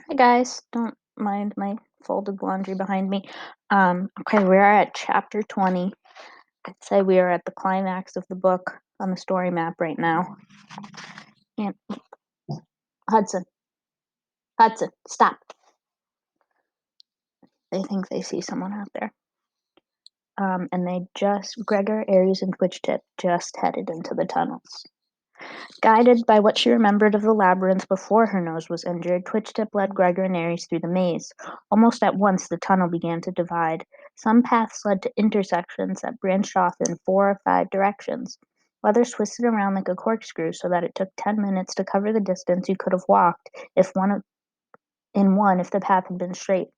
Hi guys, don't mind my folded laundry behind me. Okay, we are at chapter 20. I'd say we are at the climax of the book on the story map right now. And Hudson, Hudson, stop. They think they see someone out there. And Gregor, Aries, and Twitchtip just headed into the tunnels. Guided by what she remembered of the labyrinth before her nose was injured, Twitchtip led Gregor and Aries through the maze. Almost at once the tunnel began to divide. Some paths led to intersections that branched off in 4 or 5 directions. Others twisted around like a corkscrew so that it took 10 minutes to cover the distance you could have walked if the path had been straight.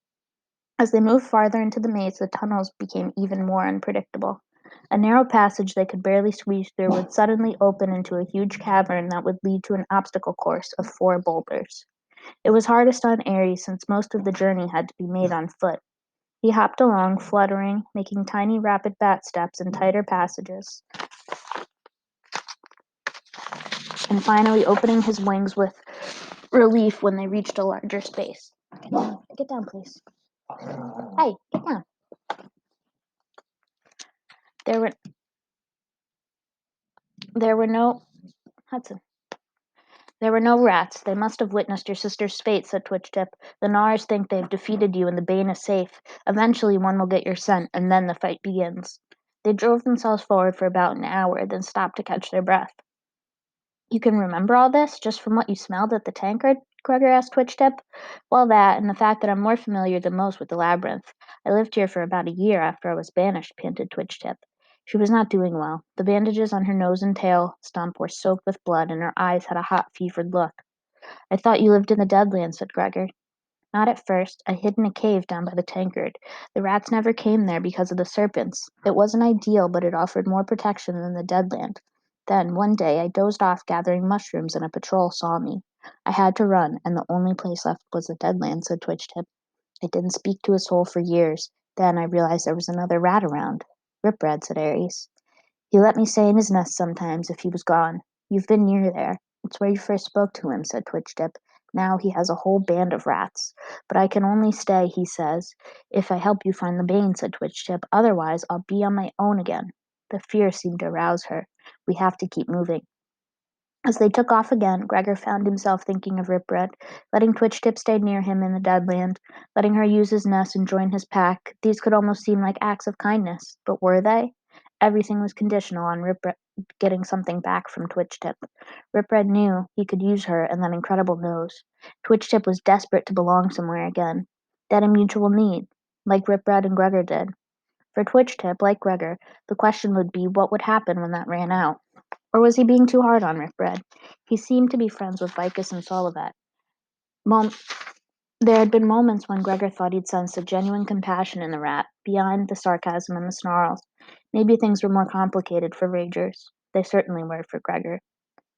As they moved farther into the maze, the tunnels became even more unpredictable. A narrow passage they could barely squeeze through would suddenly open into a huge cavern that would lead to an obstacle course of 4 boulders. It was hardest on Aries since most of the journey had to be made on foot. He hopped along, fluttering, making tiny rapid bat steps in tighter passages, and finally opening his wings with relief when they reached a larger space. Get down, please. Hey, get down. There were there were no Hudson. There were no rats. They must have witnessed your sister's fate, said Twitchtip. The Gnawers think they've defeated you and the Bane is safe. Eventually one will get your scent, and then the fight begins. They drove themselves forward for about an hour, then stopped to catch their breath. You can remember all this, just from what you smelled at the tankard? Gregor asked Twitchtip. Well, that, and the fact that I'm more familiar than most with the labyrinth. I lived here for about a year after I was banished, panted Twitchtip. She was not doing well. The bandages on her nose and tail stump were soaked with blood, and her eyes had a hot, fevered look. I thought you lived in the Deadlands, said Gregor. Not at first. I hid in a cave down by the tankard. The rats never came there because of the serpents. It wasn't ideal, but it offered more protection than the Deadland. Then, one day, I dozed off gathering mushrooms and a patrol saw me. I had to run, and the only place left was the Deadland, said Twitchtip. I didn't speak to a soul for years. Then I realized there was another rat around. Ripred, said Aries. He let me stay in his nest sometimes if he was gone. You've been near there. It's where you first spoke to him, said Twitchtip. Now he has a whole band of rats. But I can only stay, he says, if I help you find the Bane, said Twitchtip. Otherwise, I'll be on my own again. The fear seemed to rouse her. We have to keep moving. As they took off again, Gregor found himself thinking of Ripred, letting Twitchtip stay near him in the Deadland, letting her use his nest and join his pack. These could almost seem like acts of kindness, but were they? Everything was conditional on Ripred getting something back from Twitchtip. Ripred knew he could use her and that incredible nose. Twitchtip was desperate to belong somewhere again. They had a mutual need, like Ripred and Gregor did. For Twitchtip, like Gregor, the question would be what would happen when that ran out. Or was he being too hard on Ripred? He seemed to be friends with Vicus and Solivet. Mom- there had been moments when Gregor thought he'd sensed a genuine compassion in the rat, beyond the sarcasm and the snarls. Maybe things were more complicated for Ragers. They certainly were for Gregor.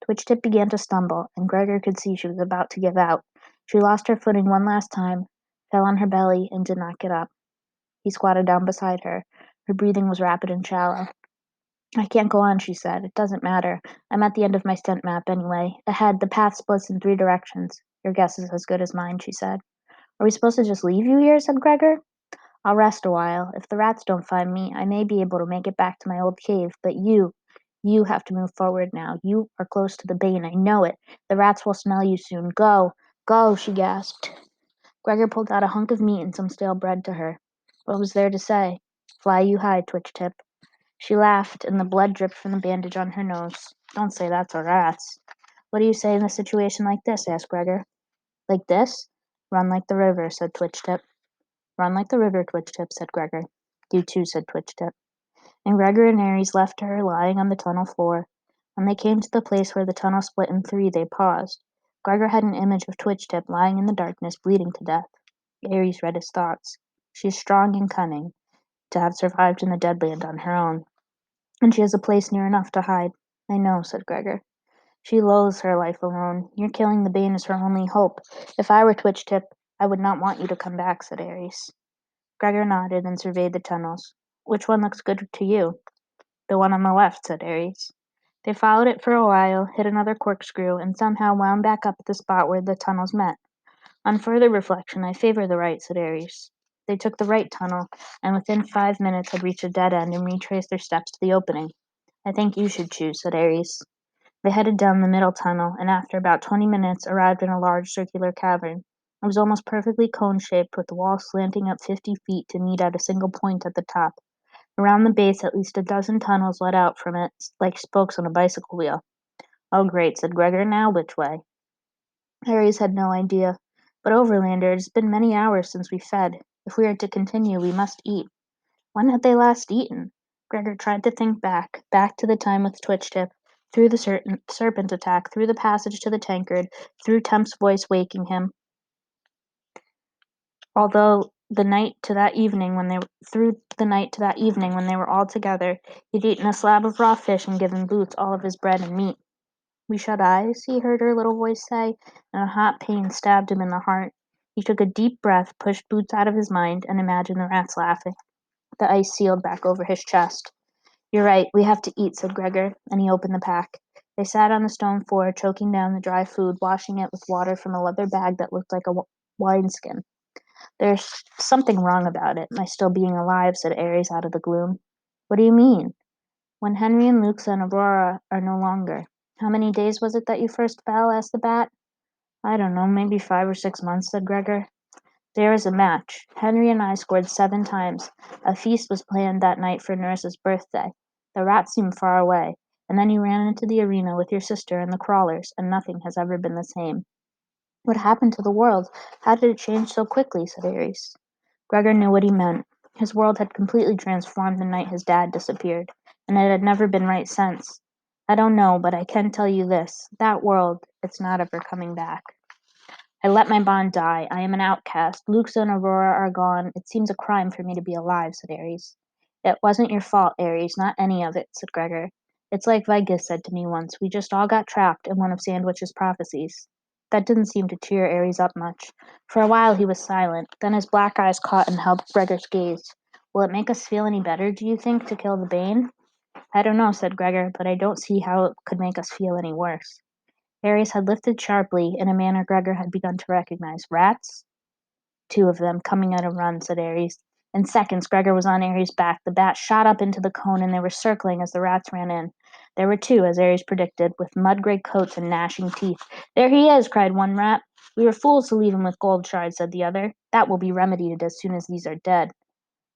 Twitchtip began to stumble, and Gregor could see she was about to give out. She lost her footing one last time, fell on her belly, and did not get up. He squatted down beside her. Her breathing was rapid and shallow. I can't go on, she said. It doesn't matter. I'm at the end of my scent map anyway. Ahead, the path splits in 3 directions. Your guess is as good as mine, she said. Are we supposed to just leave you here? Said Gregor. I'll rest a while. If the rats don't find me, I may be able to make it back to my old cave, but you have to move forward now. You are close to the Bane. I know it. The rats will smell you soon. Go, go, she gasped. Gregor pulled out a hunk of meat and some stale bread to her. What was there to say? Fly you high, Twitchtip. She laughed, and the blood dripped from the bandage on her nose. Don't say that to rats. What do you say in a situation like this? Asked Gregor. Like this? Run like the river, said Twitchtip. Run like the river, Twitchtip, said Gregor. You too, said Twitchtip. And Gregor and Aries left her lying on the tunnel floor. When they came to the place where the tunnel split in 3, they paused. Gregor had an image of Twitchtip lying in the darkness, bleeding to death. Aries read his thoughts. She is strong and cunning, to have survived in the Deadland on her own. And she has a place near enough to hide. I know, said Gregor. She loathes her life alone. Your killing the Bane is her only hope. If I were Twitchtip, I would not want you to come back, said Aries. Gregor nodded and surveyed the tunnels. Which one looks good to you? The one on the left, said Aries. They followed it for a while, hit another corkscrew, and somehow wound back up at the spot where the tunnels met. On further reflection, I favor the right, said Ares. They took the right tunnel, and within 5 minutes had reached a dead end and retraced their steps to the opening. I think you should choose, said Ares. They headed down the middle tunnel, and after about 20 minutes arrived in a large circular cavern. It was almost perfectly cone-shaped, with the walls slanting up 50 feet to meet at a single point at the top. Around the base, at least a dozen tunnels led out from it, like spokes on a bicycle wheel. Oh, great, said Gregor. Now which way? Ares had no idea. But Overlander, it has been many hours since we fed. If we are to continue, we must eat. When had they last eaten? Gregor tried to think back to the time with Twitch-Tip, through the serpent attack, through the passage to the tankard, through Temp's voice waking him. Although the night to that evening when they were all together, he'd eaten a slab of raw fish and given Boots all of his bread and meat. We shut eyes, he heard her little voice say, and a hot pain stabbed him in the heart. He took a deep breath, pushed Boots out of his mind, and imagined the rats laughing. The ice sealed back over his chest. You're right, we have to eat, said Gregor, and he opened the pack. They sat on the stone floor, choking down the dry food, washing it with water from a leather bag that looked like a wineskin. There's something wrong about it, my still being alive, said Ares out of the gloom. What do you mean? When Henry and Luxa and Aurora are no longer. How many days was it that you first fell? Asked the bat. I don't know, maybe 5 or 6 months, said Gregor. There is a match. Henry and I scored 7 times. A feast was planned that night for Nurse's birthday. The rats seemed far away, and then you ran into the arena with your sister and the crawlers, and nothing has ever been the same. What happened to the world? How did it change so quickly? Said Ares. Gregor knew what he meant. His world had completely transformed the night his dad disappeared, and it had never been right since. I don't know, but I can tell you this. That world, it's not ever coming back. I let my bond die. I am an outcast. Luxa and Aurora are gone. It seems a crime for me to be alive, said Ares. It wasn't your fault, Ares, not any of it, said Gregor. It's like Vigus said to me once. We just all got trapped in one of Sandwich's prophecies. That didn't seem to cheer Ares up much. For a while he was silent. Then his black eyes caught and held Gregor's gaze. Will it make us feel any better, do you think, to kill the Bane? I don't know, said Gregor, but I don't see how it could make us feel any worse. Ares had lifted sharply, in a manner Gregor had begun to recognize. Rats? 2 of them, coming at a run, said Ares. In seconds, Gregor was on Ares' back. The bat shot up into the cone, and they were circling as the rats ran in. There were 2, as Ares predicted, with mud-gray coats and gnashing teeth. There he is, cried one rat. We were fools to leave him with Goldshard, said the other. That will be remedied as soon as these are dead.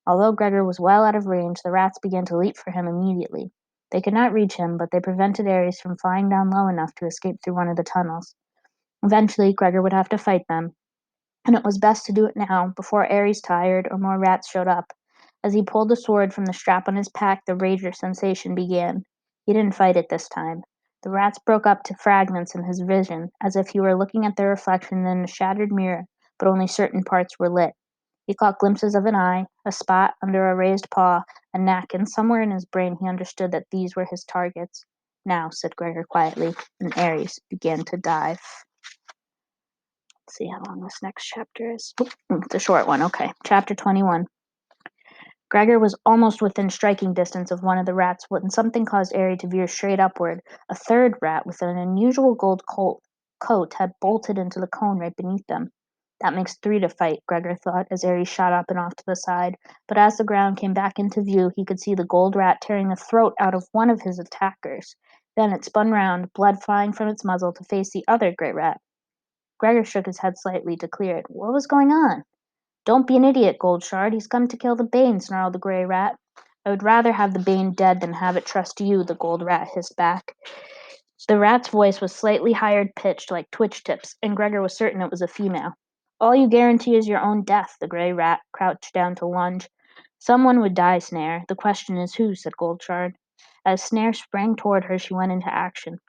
Although Gregor was well out of range, the rats began to leap for him immediately. They could not reach him, but they prevented Ares from flying down low enough to escape through one of the tunnels. Eventually, Gregor would have to fight them, and it was best to do it now, before Ares tired or more rats showed up. As he pulled the sword from the strap on his pack, the Rager sensation began. He didn't fight it this time. The rats broke up to fragments in his vision, as if he were looking at their reflection in a shattered mirror, but only certain parts were lit. He caught glimpses of an eye, a spot under a raised paw, a neck, and somewhere in his brain he understood that these were his targets. Now, said Gregor quietly, and Ares began to dive. Let's see how long this next chapter is. It's a short one. Okay. Chapter 21. Gregor was almost within striking distance of one of the rats when something caused Ares to veer straight upward. A third rat with an unusual gold coat had bolted into the cone right beneath them. That makes 3 to fight, Gregor thought, as Ares shot up and off to the side. But as the ground came back into view, he could see the gold rat tearing the throat out of one of his attackers. Then it spun round, blood flying from its muzzle, to face the other great rat. Gregor shook his head slightly to clear it. What was going on? Don't be an idiot, Goldshard. He's come to kill the Bane, snarled the gray rat. I would rather have the Bane dead than have it trust you, the gold rat hissed back. The rat's voice was slightly higher pitched, like Twitch-Tip's, and Gregor was certain it was a female. All you guarantee is your own death, the gray rat crouched down to lunge. Someone would die, Snare. The question is who, said Goldshard. As Snare sprang toward her, she went into action.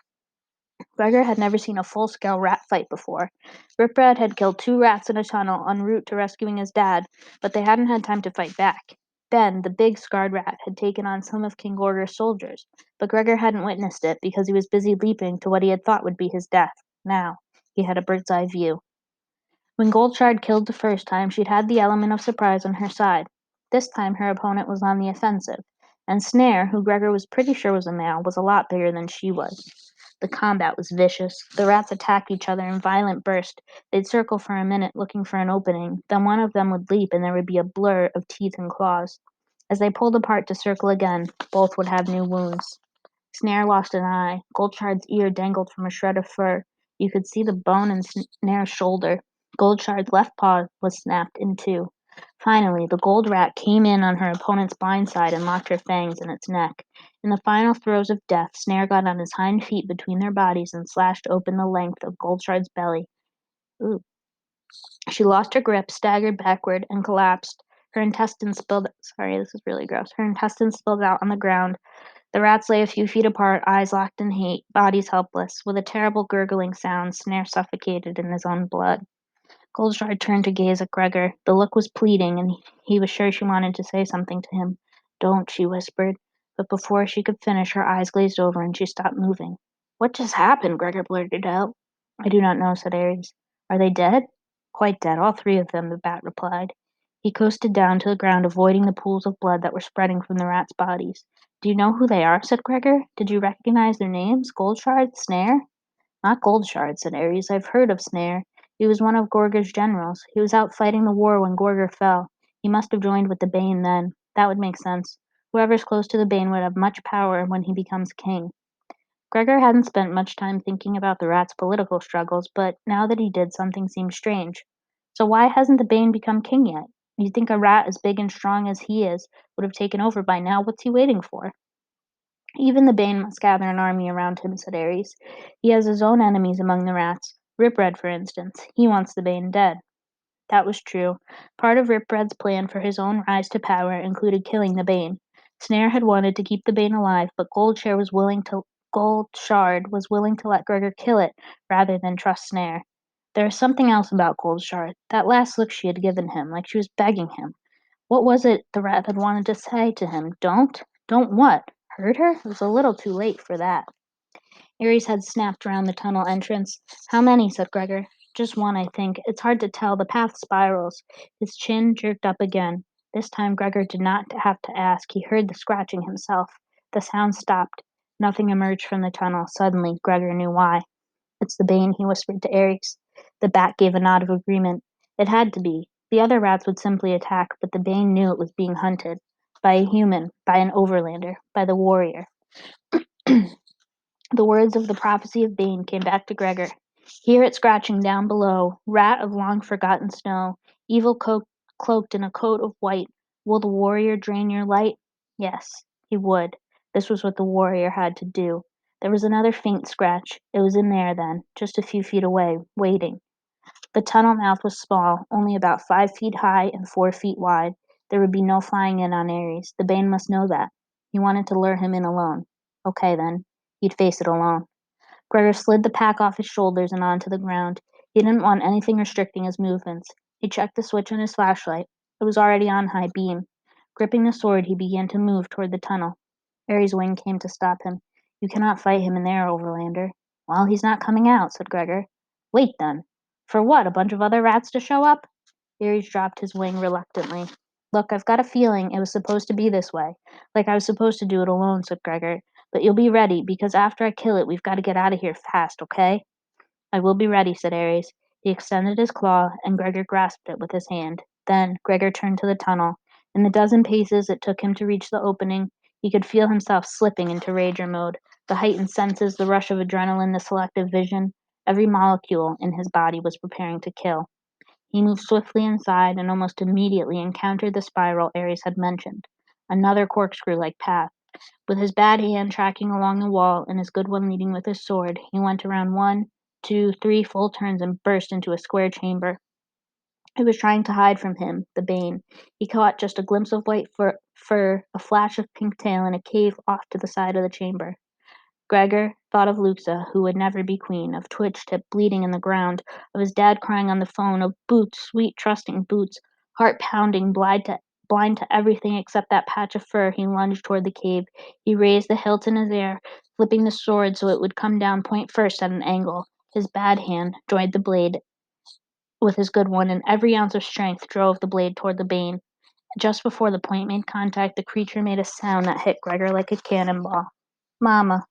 Gregor had never seen a full-scale rat fight before. Ripred had killed 2 rats in a tunnel en route to rescuing his dad, but they hadn't had time to fight back. Ben, the big scarred rat, had taken on some of King Gorger's soldiers, but Gregor hadn't witnessed it because he was busy leaping to what he had thought would be his death. Now, he had a bird's-eye view. When Goldshard killed the first time, she'd had the element of surprise on her side. This time her opponent was on the offensive, and Snare, who Gregor was pretty sure was a male, was a lot bigger than she was. The combat was vicious. The rats attacked each other in violent bursts. They'd circle for a minute looking for an opening. Then one of them would leap and there would be a blur of teeth and claws. As they pulled apart to circle again, both would have new wounds. Snare lost an eye. Goldshard's ear dangled from a shred of fur. You could see the bone in Snare's shoulder. Goldshard's left paw was snapped in two. Finally, the gold rat came in on her opponent's blind side and locked her fangs in its neck. In the final throes of death, Snare got on his hind feet between their bodies and slashed open the length of Goldshard's belly. Ooh. She lost her grip, staggered backward, and collapsed. Her intestines spilled. Sorry, this is really gross. Her intestines spilled out on the ground. The rats lay a few feet apart, eyes locked in hate, bodies helpless. With a terrible gurgling sound, Snare suffocated in his own blood. Goldshard turned to gaze at Gregor. The look was pleading, and he was sure she wanted to say something to him. "Don't," she whispered. But before she could finish, her eyes glazed over and she stopped moving. "What just happened?" Gregor blurted out. "I do not know," said Ares. "Are they dead?" "Quite dead, all three of them," the bat replied. He coasted down to the ground, avoiding the pools of blood that were spreading from the rats' bodies. "Do you know who they are?" said Gregor. "Did you recognize their names? Goldshard? Snare?" "Not Goldshard," said Ares. "I've heard of Snare. He was one of Gorger's generals. He was out fighting the war when Gorger fell. He must have joined with the Bane then. That would make sense. Whoever's close to the Bane would have much power when he becomes king." Gregor hadn't spent much time thinking about the rats' political struggles, but now that he did, something seemed strange. So why hasn't the Bane become king yet? You'd think a rat as big and strong as he is would have taken over by now. What's he waiting for? "Even the Bane must gather an army around him," said Ares. "He has his own enemies among the rats. Ripred, for instance. He wants the Bane dead." That was true. Part of Ripred's plan for his own rise to power included killing the Bane. Snare had wanted to keep the Bane alive, but Goldshard was willing to let Gregor kill it rather than trust Snare. There was something else about Goldshard. That last look she had given him, like she was begging him. What was it the rat had wanted to say to him? Don't? Don't what? Hurt her? It was a little too late for that. Ares had snapped around the tunnel entrance. "How many?" said Gregor. "Just one, I think. It's hard to tell. The path spirals." His chin jerked up again. This time Gregor did not have to ask. He heard the scratching himself. The sound stopped. Nothing emerged from the tunnel. Suddenly, Gregor knew why. "It's the Bane," he whispered to Ares. The bat gave a nod of agreement. It had to be. The other rats would simply attack, but the Bane knew it was being hunted. By a human, by an overlander, by the warrior. The words of the prophecy of Bane came back to Gregor. "Hear it scratching down below. Rat of long-forgotten snow, evil cloaked in a coat of white. Will the warrior drain your light?" Yes, he would. This was what the warrior had to do. There was another faint scratch. It was in there then, just a few feet away, waiting. The tunnel mouth was small, only about 5 feet high and 4 feet wide. There would be no flying in on Ares. The Bane must know that. He wanted to lure him in alone. Okay, then. He'd face it alone. Gregor slid the pack off his shoulders and onto the ground. He didn't want anything restricting his movements. He checked the switch on his flashlight. It was already on high beam. Gripping the sword, he began to move toward the tunnel. Ares' wing came to stop him. "You cannot fight him in there, Overlander." "Well, he's not coming out," said Gregor. "Wait, then. For what, a bunch of other rats to show up?" Ares dropped his wing reluctantly. "Look, I've got a feeling it was supposed to be this way. Like I was supposed to do it alone," said Gregor. "But you'll be ready, because after I kill it, we've got to get out of here fast, okay?" "I will be ready," said Ares. He extended his claw, and Gregor grasped it with his hand. Then Gregor turned to the tunnel. In the dozen paces it took him to reach the opening, he could feel himself slipping into rager mode. The heightened senses, the rush of adrenaline, the selective vision. Every molecule in his body was preparing to kill. He moved swiftly inside and almost immediately encountered the spiral Ares had mentioned. Another corkscrew-like path. With his bad hand tracking along the wall and his good one leading with his sword, he went around 1, 2, 3 full turns and burst into a square chamber. It was trying to hide from him, the Bane. He caught just a glimpse of white fur, a flash of pink tail, and a cave off to the side of the chamber. Gregor thought of Luxa, who would never be queen, of Twitch-Tip bleeding in the ground, of his dad crying on the phone, of Boots, sweet, trusting Boots, heart-pounding, blind to everything except that patch of fur. He lunged toward the cave. He raised the hilt in his air, flipping the sword so it would come down point first at an angle. His bad hand joined the blade with his good one, and every ounce of strength drove the blade toward the Bane. Just before the point made contact, the creature made a sound that hit Gregor like a cannonball. "Mama."